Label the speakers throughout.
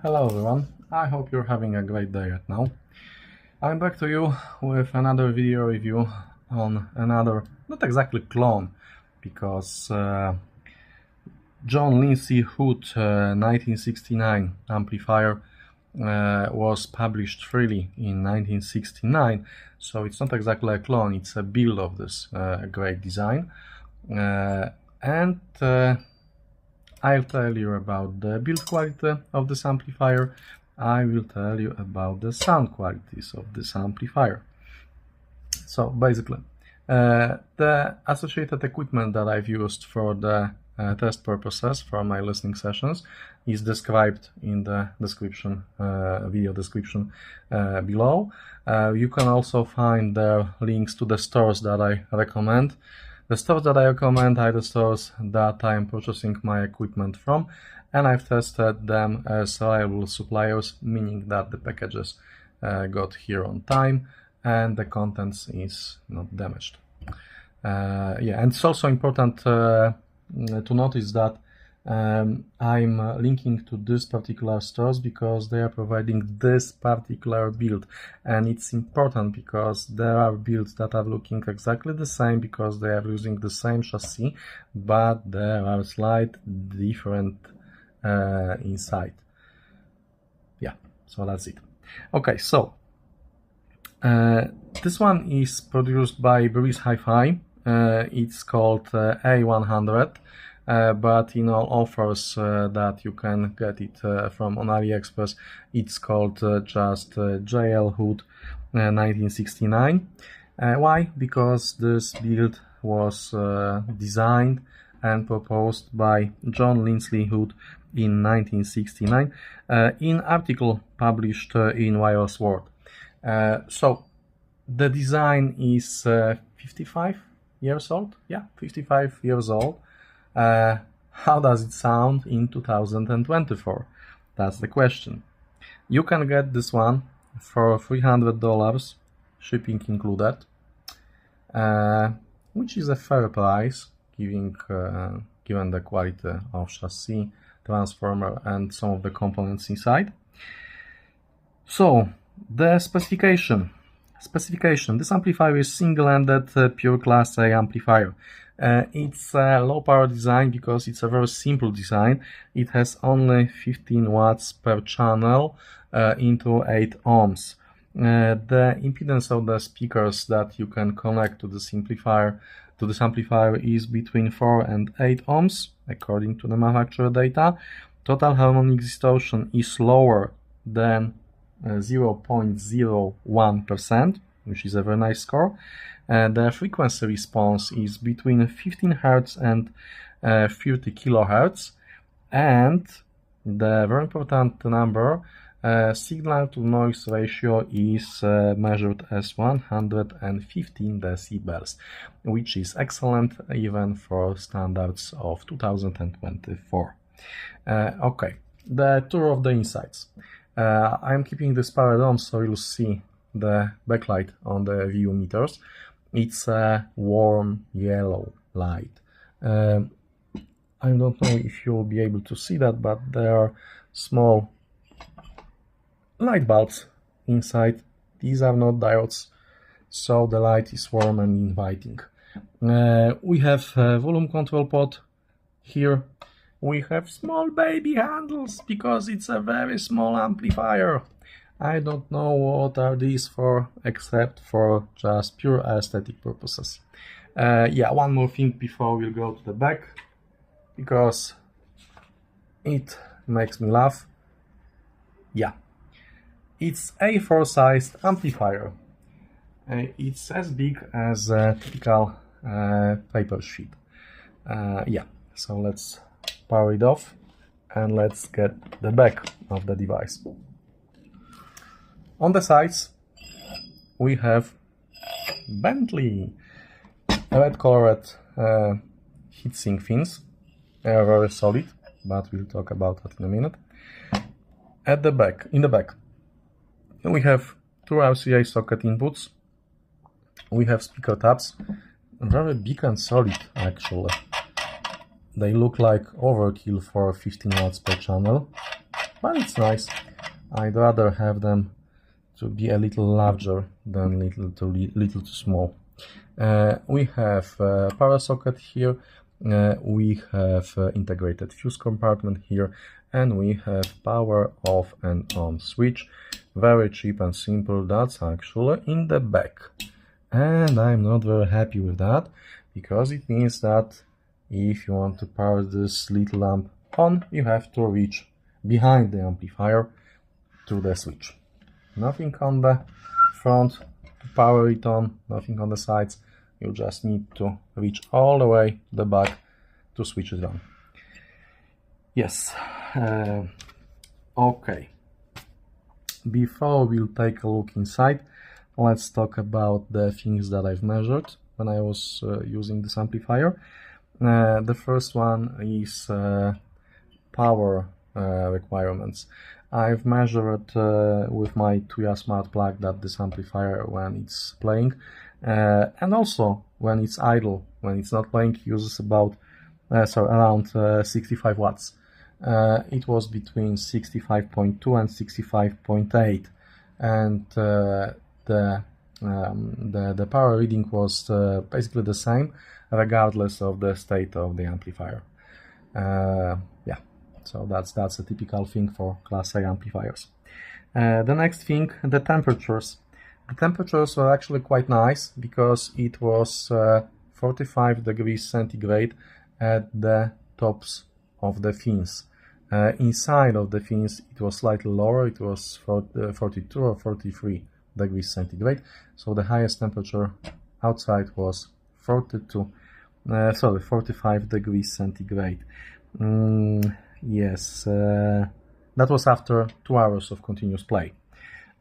Speaker 1: Hello everyone, I hope you're having a great day right now. I'm back to you with another video review on another, not exactly clone, because John Linsley Hood 1969 amplifier was published freely in 1969, so it's not exactly a clone, it's a build of this great design. I'll tell you about the build quality of this amplifier. I will tell you about the sound qualities of this amplifier. So basically, the associated equipment that I've used for the test purposes for my listening sessions is described in the description, video description below. You can also find the links to the stores that I recommend. The stores that I recommend are the stores that I am purchasing my equipment from, and I've tested them as reliable suppliers, meaning that the packages got here on time and the contents is not damaged. And it's also important to notice that I'm linking to this particular stores because they are providing this particular build, and it's important because there are builds that are looking exactly the same because they are using the same chassis, but there are slight different inside. Yeah, so that's it. Okay, so this one is produced by BrzHiFi. It's called A100. But in all offers that you can get it from on AliExpress, it's called just JLH 1969. Why? Because this build was designed and proposed by John Linsley Hood in 1969 in article published in Wireless World. So the design is 55 years old. Yeah, 55 years old. How does it sound in 2024? That's the question. You can get this one for $300, shipping included, which is a fair price, given the quality of chassis, transformer, and some of the components inside. So the specification. This amplifier is single-ended pure Class A amplifier. It's a low power design because it's a very simple design. It has only 15 watts per channel into 8 ohms. The impedance of the speakers that you can connect to this amplifier is between 4 and 8 ohms according to the manufacturer data. Total harmonic distortion is lower than 0.01%, which is a very nice score. The frequency response is between 15 Hz and 30 kHz, and the very important number, signal to noise ratio is measured as 115 decibels, which is excellent even for standards of 2024. Okay, the tour of the insides. I'm keeping this powered on so you'll see the backlight on the view meters. It's a warm yellow light. I don't know if you'll be able to see that, but there are small light bulbs inside. These are not diodes, so the light is warm and inviting. We have a volume control pot here. We have small baby handles because it's a very small amplifier. I don't know what are these for, except for just pure aesthetic purposes. One more thing before we'll go to the back, because it makes me laugh. Yeah, it's A4 sized amplifier. It's as big as a typical paper sheet. So let's power it off and let's get the back of the device. On the sides we have Bentley red colored heatsink fins. They are very solid, but we'll talk about that in a minute. In the back we have two RCA socket inputs. We have speaker tabs, very big and solid actually. They look like overkill for 15 watts per channel. but it's nice. I'd rather have them to be a little larger than little too small. We have power socket here, we have integrated fuse compartment here, and we have power off and on switch. Very cheap and simple. That's actually in the back, and I'm not very happy with that, because it means that if you want to power this little lamp on, you have to reach behind the amplifier to the switch. Nothing on the front to power it on, nothing on the sides. You just need to reach all the way to the back to switch it on. Yes. Okay. Before we'll take a look inside, let's talk about the things that I've measured when I was using this amplifier. The first one is power requirements. I've measured with my Tuya smart plug that this amplifier, when it's playing, and also when it's idle, when it's not playing, uses about around 65 watts. It was between 65.2 and 65.8, and the power reading was basically the same regardless of the state of the amplifier. Yeah, so that's a typical thing for Class A amplifiers. The next thing, the temperatures. The temperatures were actually quite nice, because it was 45 degrees centigrade at the tops of the fins. Inside of the fins it was slightly lower, it was 42 or 43 degrees centigrade, so the highest temperature outside was 45 degrees centigrade. Yes, that was after 2 hours of continuous play.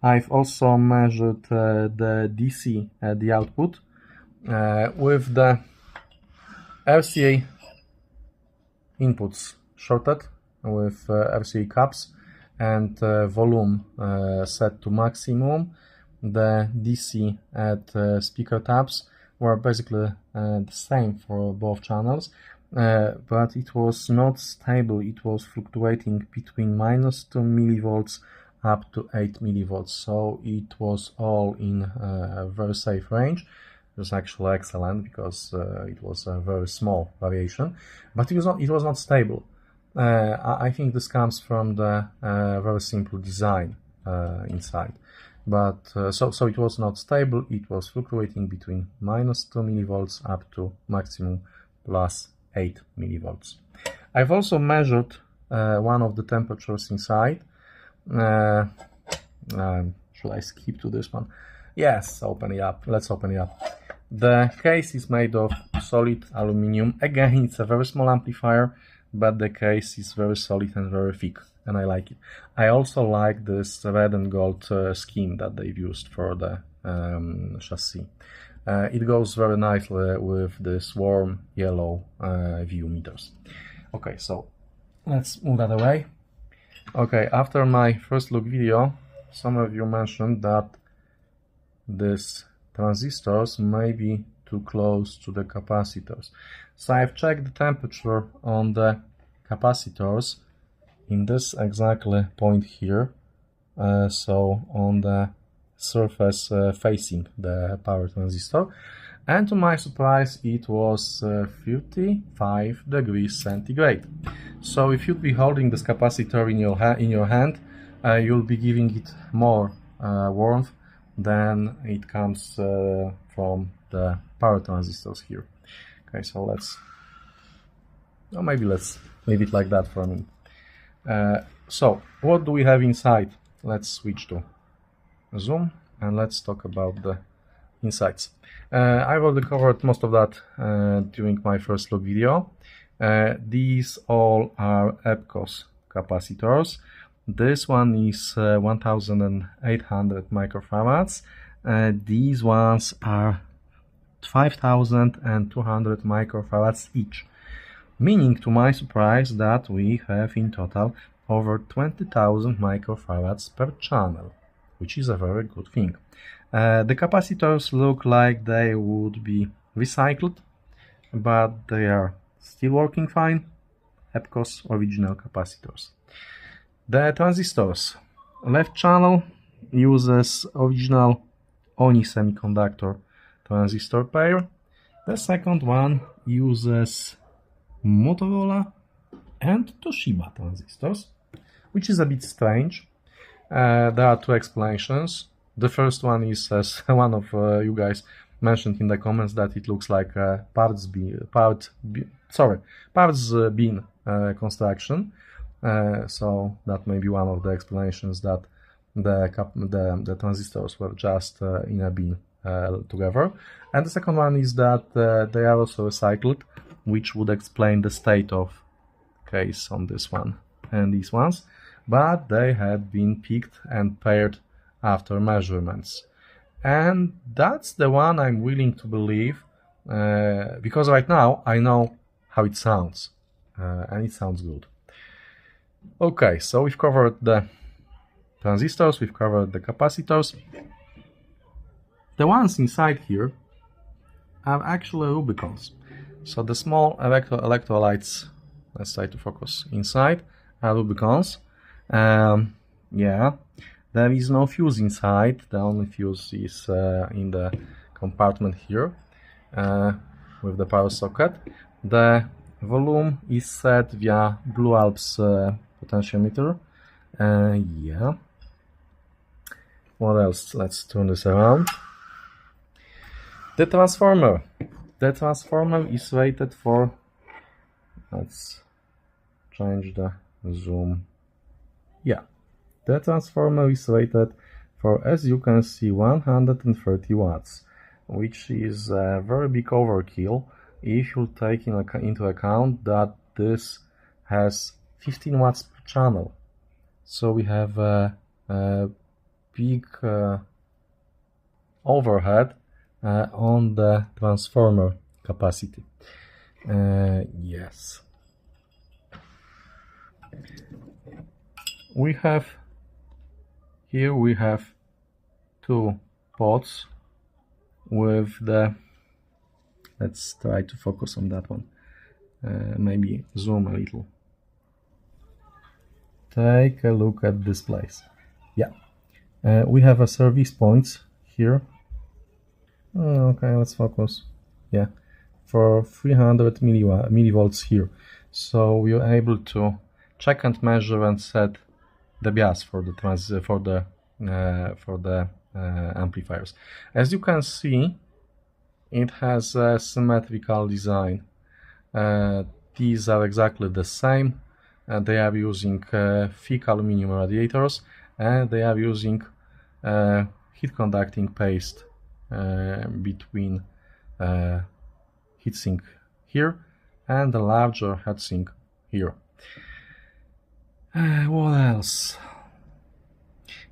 Speaker 1: I've also measured the DC at the output with the RCA inputs shorted with RCA caps and volume set to maximum. The DC at speaker tabs were basically the same for both channels, but it was not stable. It was fluctuating between -2 millivolts up to 8 millivolts, so it was all in a very safe range. It was actually excellent, because it was a very small variation, but it was not stable. I think this comes from the very simple design inside. But so it was not stable. It was fluctuating between -2 millivolts up to maximum +8 millivolts. I've also measured one of the temperatures inside. Should I skip to this one? Yes, open it up. Let's open it up. The case is made of solid aluminum. Again, it's a very small amplifier, but the case is very solid and very thick, and I like it. I also like this red and gold scheme that they've used for the chassis. It goes very nicely with this warm yellow view meters. Okay, so let's move that away. Okay, after my first look video, some of you mentioned that these transistors may be too close to the capacitors. So I've checked the temperature on the capacitors in this exactly point here, so on the surface facing the power transistor, and to my surprise it was 55 degrees centigrade. So if you'd be holding this capacitor in your hand, you'll be giving it more warmth than it comes from the power transistors here. Okay, so let's leave it like that for a minute. So what do we have inside? Let's switch to zoom and let's talk about the insides. I've already covered most of that during my first look video. These all are EPCOS capacitors. This one is 1800 microfarads. These ones are 5200 microfarads each, meaning to my surprise that we have in total over 20,000 microfarads per channel, which is a very good thing. The capacitors look like they would be recycled, but they are still working fine. EPCOS original capacitors. The transistors. Left channel uses original Oni semiconductor transistor pair. The second one uses Motorola and Toshiba transistors, which is a bit strange. There are two explanations. The first one is, as one of you guys mentioned in the comments, that it looks like a parts bin construction. So that may be one of the explanations, that the transistors were just in a bin together. And the second one is that they are also recycled, which would explain the state of case on this one and these ones, but they had been picked and paired after measurements. And that's the one I'm willing to believe, because right now I know how it sounds, and it sounds good. Okay, so we've covered the transistors, we've covered the capacitors. The ones inside here are actually Rubicons. So the small electrolytes, let's try to focus inside, are Rubicons. Yeah, there is no fuse inside. The only fuse is in the compartment here with the power socket. The volume is set via Blue Alps potentiometer. Yeah. What else? Let's turn this around. The transformer. The transformer is rated for, let's change the zoom. Yeah, the transformer is rated for, as you can see, 130 watts, which is a very big overkill if you take into account that this has 15 watts per channel. So we have a big overhead on the transformer capacity. Yes. We have two pots with the, let's try to focus on that one, maybe zoom a little. Take a look at this place. Yeah, we have a service points here. Okay, let's focus. Yeah, for 300 millivolts here. So we are able to check and measure and set the bias for the amplifiers. As you can see, it has a symmetrical design. These are exactly the same. They are using thick aluminum radiators, and they are using heat conducting paste between heatsink here and the larger heatsink here. What else?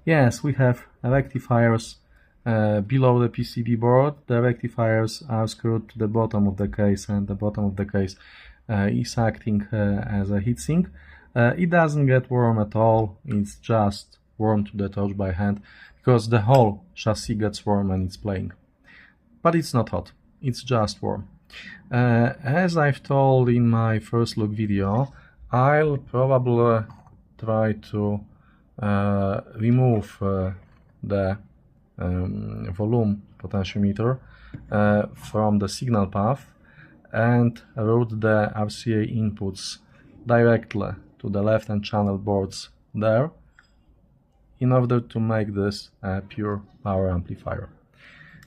Speaker 1: Yes, we have rectifiers below the PCB board. The rectifiers are screwed to the bottom of the case, and the bottom of the case is acting as a heatsink. It doesn't get warm at all. It's just warm to the touch by hand, because the whole chassis gets warm and it's playing. But it's not hot, it's just warm. As I've told in my first look video, I'll probably try to remove the volume potentiometer from the signal path and route the RCA inputs directly to the left-hand channel boards there, in order to make this a pure power amplifier.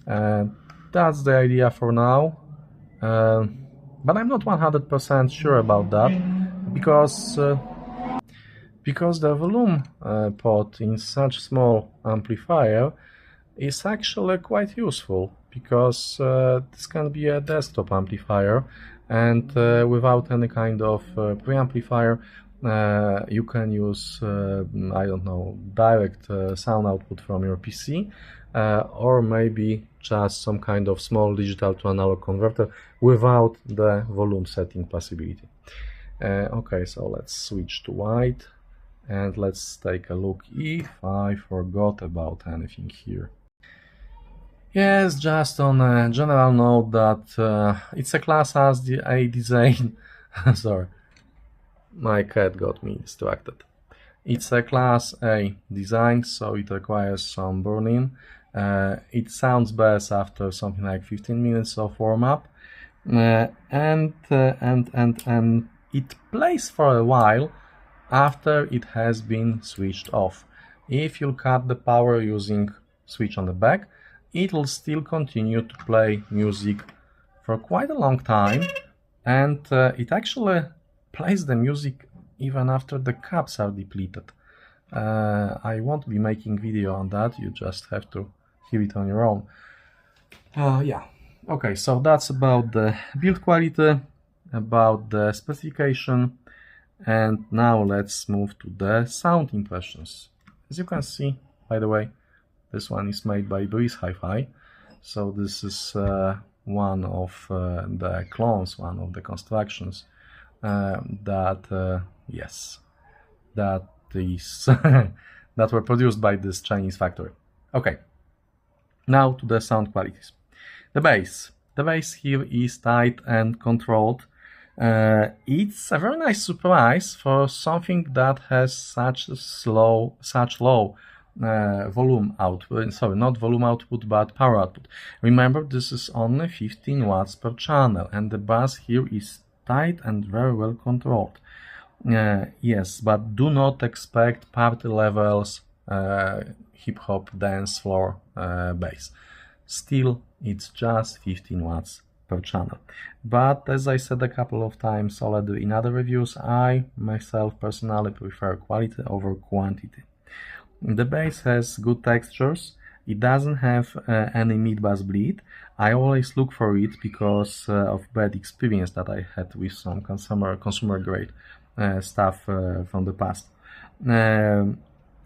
Speaker 1: That's the idea for now, but I'm not 100% sure about that, because the volume pot in such small amplifier is actually quite useful, because this can be a desktop amplifier, and without any kind of preamplifier you can use, I don't know, direct sound output from your PC, or maybe just some kind of small digital to analog converter without the volume setting possibility. Okay, so let's switch to white and let's take a look if I forgot about anything here. Yes, just on a general note that it's a class A design. Sorry, my cat got me distracted. It's a Class A design, so it requires some burn-in. It sounds best after something like 15 minutes of warm-up, and it plays for a while after it has been switched off. If you cut the power using switch on the back, it will still continue to play music for quite a long time, and it actually plays the music even after the caps are depleted. I won't be making video on that, you just have to hear it on your own. Yeah, okay, so that's about the build quality, about the specification, and now let's move to the sound impressions. As you can see, by the way, this one is made by BrzHiFi, so this is one of the clones, one of the constructions that that were produced by this Chinese factory. Okay, now to the sound qualities. The bass here is tight and controlled. It's a very nice surprise for something that has such low volume output. Sorry, not volume output, but power output. Remember, this is only 15 watts per channel, and the bass here is tight and very well controlled. Yes, but do not expect party levels hip-hop dance floor bass. Still, it's just 15 watts per channel. But as I said a couple of times already in other reviews, I myself personally prefer quality over quantity. The bass has good textures. It doesn't have any mid-bass bleed. I always look for it because of bad experience that I had with some consumer grade stuff from the past.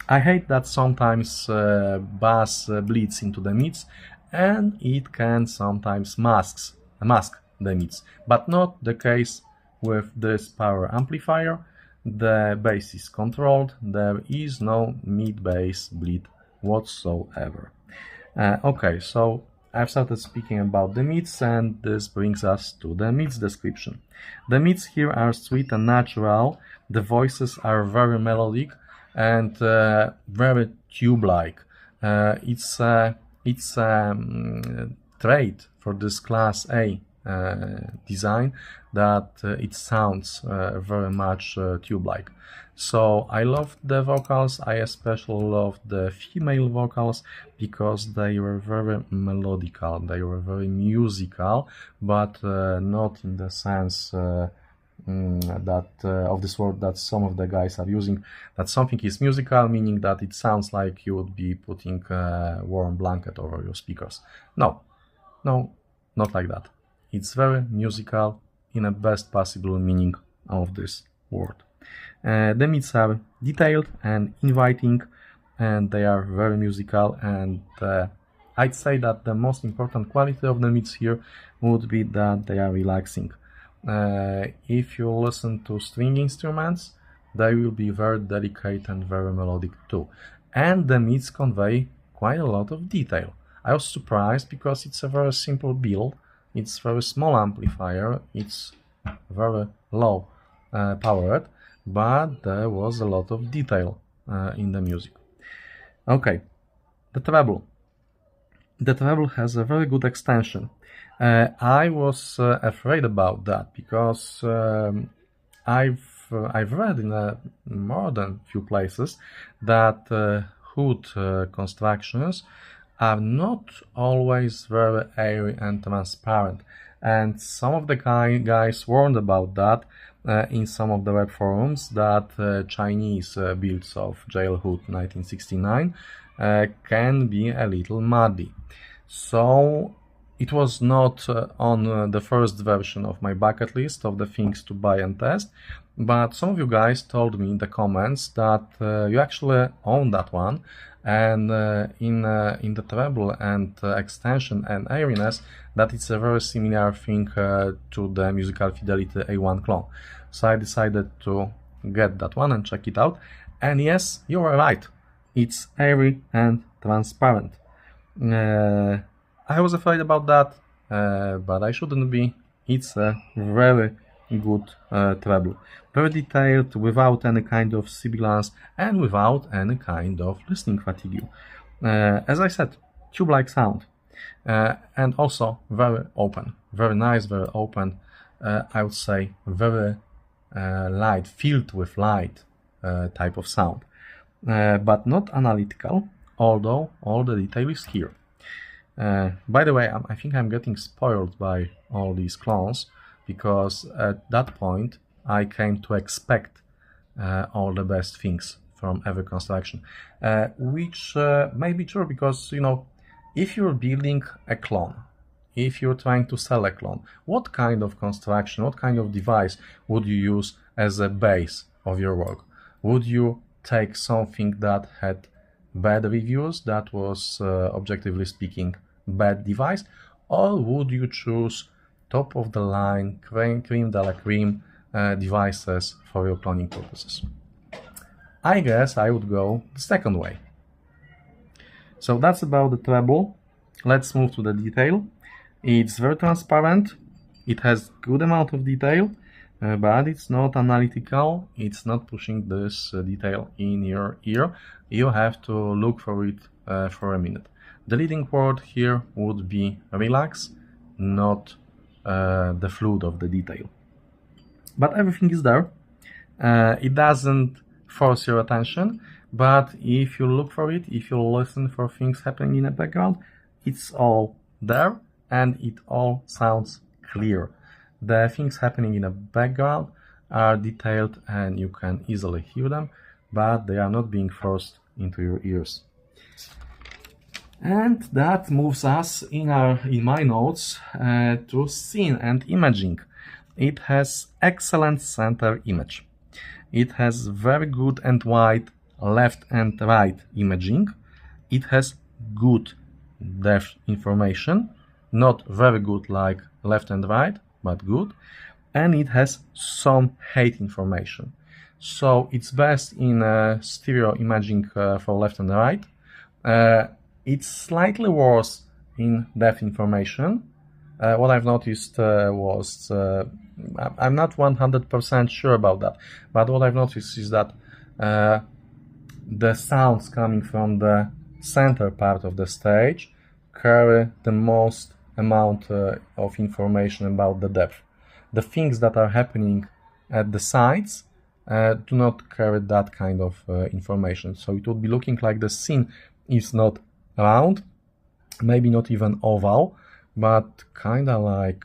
Speaker 1: I hate that sometimes bass bleeds into the mids, and it can sometimes mask the mids, but not the case with this power amplifier. The bass is controlled, there is no mid-bass bleed whatsoever. Okay, so I've started speaking about the mids, and this brings us to the mids description. The mids here are sweet and natural, the voices are very melodic and very tube-like. It's a trait for this Class A design that it sounds very much tube-like. So I love the vocals. I especially love the female vocals because they were very melodical, they were very musical, but not in the sense that of this word that some of the guys are using, that something is musical, meaning that it sounds like you would be putting a warm blanket over your speakers. No, not like that. It's very musical in the best possible meaning of this word. The mids are detailed and inviting, and they are very musical, and I'd say that the most important quality of the mids here would be that they are relaxing. If you listen to string instruments, they will be very delicate and very melodic too. And the mids convey quite a lot of detail. I was surprised because it's a very simple build. It's very small amplifier, it's very low powered, but there was a lot of detail in the music. Okay, the treble. The treble has a very good extension. I was afraid about that because I've read in more than few places that hood constructions are not always very airy and transparent, and some of the guys warned about that in some of the web forums, that Chinese builds of JLH 1969 can be a little muddy. So it was not on the first version of my bucket list of the things to buy and test, but some of you guys told me in the comments that you actually own that one, and in the treble and extension and airiness, that it's a very similar thing to the Musical Fidelity A1 clone. So I decided to get that one and check it out, and yes, you were right, it's airy and transparent. I was afraid about that, but I shouldn't be. It's a very good treble. Very detailed, without any kind of sibilance and without any kind of listening fatigue. As I said, tube-like sound. And also very open, very nice, very open. I would say very light, filled with light type of sound, but not analytical, although all the detail is here. By the way, I think I'm getting spoiled by all these clones, because at that point I came to expect all the best things from every construction, which may be true, because, you know, if you're building a clone, if you're trying to sell a clone, what kind of construction, what kind of device would you use as a base of your work? Would you take something that had bad reviews, that was objectively speaking bad device, or would you choose top of the line, cream de la cream devices for your cloning purposes? I guess I would go the second way. So that's about the treble. Let's move to the detail. It's very transparent, it has good amount of detail, but it's not analytical, it's not pushing this detail in your ear. You have to look for it for a minute. The leading word here would be relax, not the flood of the detail. But everything is there. It doesn't force your attention, but if you look for it, if you listen for things happening in the background, it's all there and it all sounds clear. The things happening in the background are detailed and you can easily hear them, but they are not being forced into your ears. And that moves us in my notes to scene and imaging. It has excellent center image. It has very good and wide left and right imaging. It has good depth information, not very good like left and right, but good. And it has some height information. So it's best in stereo imaging for left and right. It's slightly worse in depth information. What I've noticed was, I'm not 100% sure about that, but what I've noticed is that the sounds coming from the center part of the stage carry the most amount of information about the depth. The things that are happening at the sides do not carry that kind of information. So it would be looking like the scene is not round, maybe not even oval, but kind of like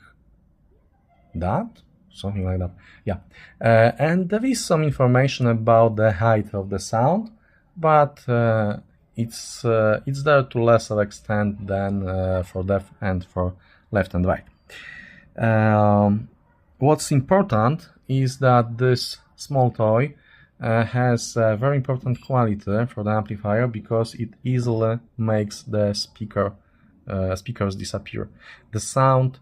Speaker 1: that, something like that. Yeah, and there is some information about the height of the sound, but it's there to lesser extent than for depth and for left and right. What's important is that this small toy has a very important quality for the amplifier, because it easily makes the speakers disappear. The sound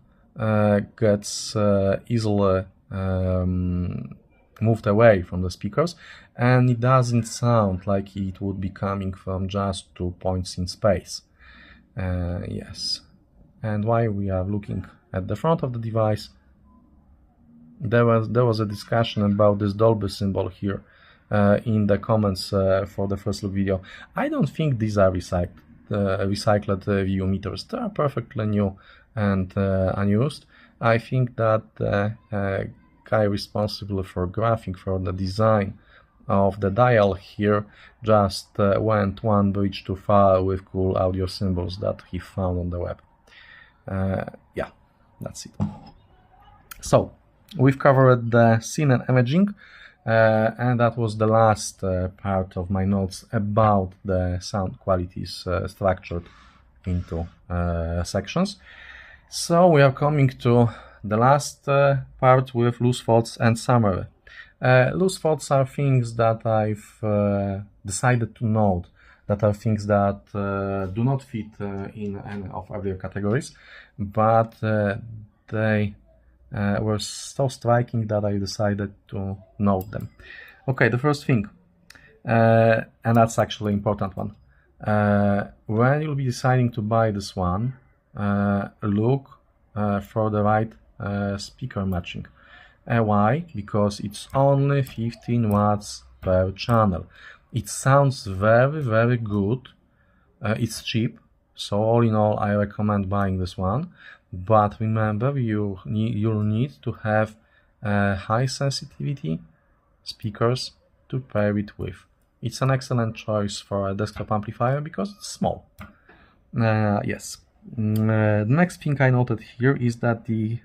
Speaker 1: gets easily moved away from the speakers, and it doesn't sound like it would be coming from just 2 points in space. Yes, and while we are looking at the front of the device, there was a discussion about this Dolby symbol here in the comments for the first look video. I don't think these are recycled view meters. They are perfectly new and unused. I think that the guy responsible for graphing, for the design of the dial here, just went one bridge too far with cool audio symbols that he found on the web. Yeah, that's it. So we've covered the scene and imaging, and that was the last part of my notes about the sound qualities structured into sections. So we are coming to the last part with loose thoughts and summary. Loose thoughts are things that I've decided to note, that are things that do not fit in any of other categories, but they were so striking that I decided to note them. Okay, the first thing, and that's actually an important one. When you'll be deciding to buy this one, look for the right speaker matching. Why? Because it's only 15 watts per channel. It sounds very good. It's cheap, so all in all I recommend buying this one. But remember, you'll need to have high sensitivity speakers to pair it with. It's an excellent choice for a desktop amplifier because it's small. Yes. The next thing I noted here is that the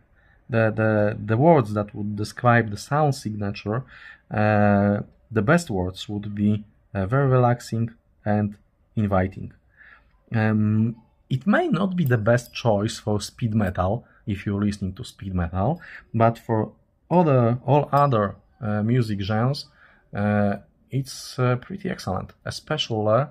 Speaker 1: words that would describe the sound signature, the best words would be very relaxing and inviting. It may not be the best choice for speed metal if you're listening to speed metal, but for all other music genres, it's pretty excellent, especially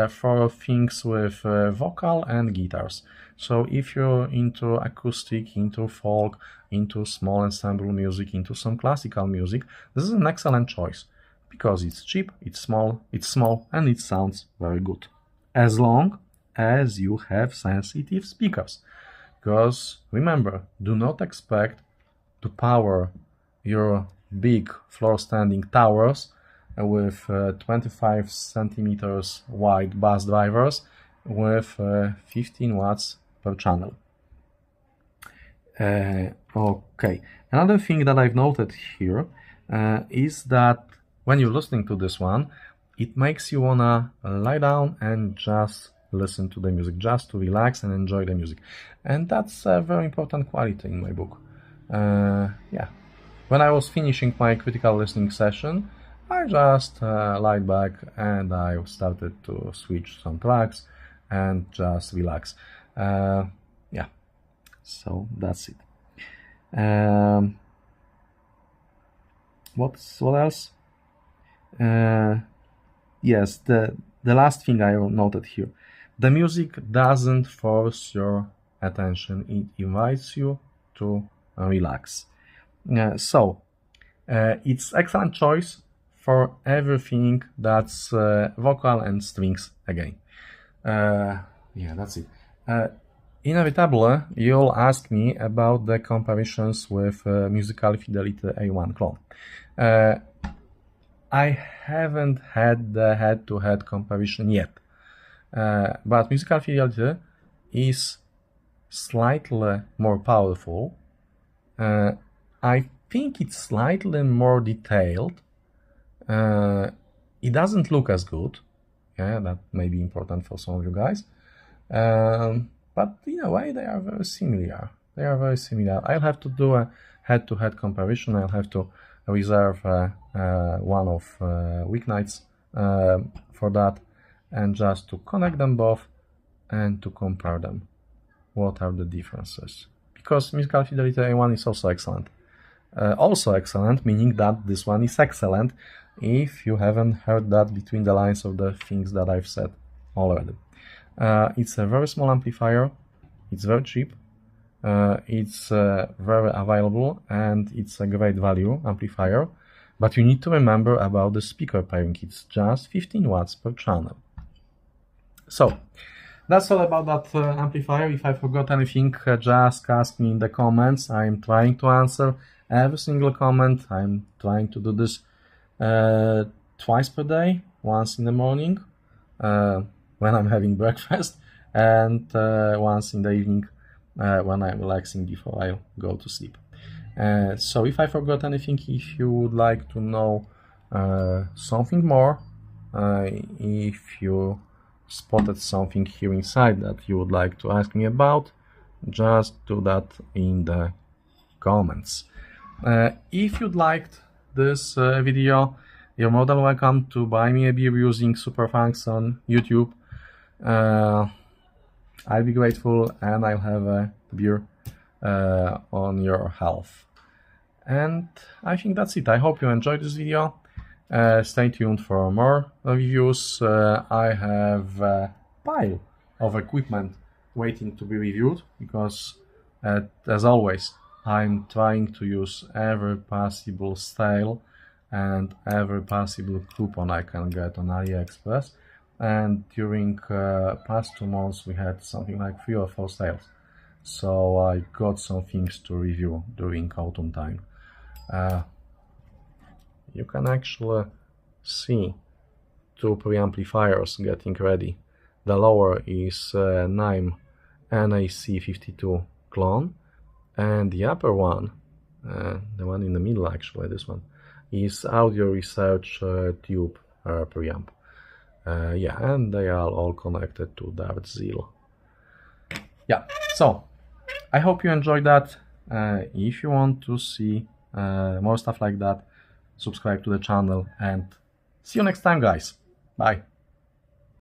Speaker 1: for things with vocal and guitars. So if you're into acoustic, into folk, into small ensemble music, into some classical music, this is an excellent choice because it's cheap, it's small, and it sounds very good. As long as you have sensitive speakers. Because remember, do not expect to power your big floor standing towers with 25 centimeters wide bus drivers with 15 watts per channel. Okay, another thing that I've noted here is that when you're listening to this one, it makes you wanna lie down and just listen to the music, just to relax and enjoy the music. And that's a very important quality in my book. Yeah, when I was finishing my critical listening session, I just lied back and I started to switch some tracks and just relax. Yeah, so that's it. What else? Yes, the last thing I noted here. The music doesn't force your attention, it invites you to relax. So, it's excellent choice for everything that's vocal and strings again. Yeah, that's it. Inevitably, you'll ask me about the comparisons with Musical Fidelity A1 clone. I haven't had the head-to-head comparison yet. But Musical Fidelity is slightly more powerful. I think it's slightly more detailed. It doesn't look as good. Yeah, that may be important for some of you guys. But in a way, they are very similar. I'll have to do a head-to-head comparison. I'll have to reserve one of weeknights for that, and just to connect them both and to compare them. What are the differences? Because Musical Fidelity A1 is also excellent. Also excellent, meaning that this one is excellent if you haven't heard that between the lines of the things that I've said already. It's a very small amplifier, it's very cheap, it's very available, and it's a great value amplifier. But you need to remember about the speaker pairing. It's just 15 watts per channel. So, that's all about that amplifier. If I forgot anything, just ask me in the comments. I'm trying to answer every single comment. I'm trying to do this twice per day, once in the morning when I'm having breakfast, and once in the evening when I'm relaxing before I go to sleep. So if I forgot anything, if you would like to know something more, if you spotted something here inside that you would like to ask me about, just do that in the comments. If you'd liked this video, you're more than welcome to buy me a beer using Super Thanks on YouTube. I'll be grateful, and I'll have a beer on your health. And I think that's it. I hope you enjoyed this video. Stay tuned for more reviews. I have a pile of equipment waiting to be reviewed because, as always, I'm trying to use every possible style and every possible coupon I can get on AliExpress. And during past 2 months we had something like 3 or 4 sales. So I got some things to review during autumn time. you can actually see two preamplifiers getting ready. The lower is NIME NAC52 clone, and the upper one, the one in the middle actually, this one, is Audio Research tube preamp. Yeah, and they are all connected to that ZIL. Yeah, so I hope you enjoyed that. If you want to see more stuff like that, subscribe to the channel, and see you next time, guys. Bye.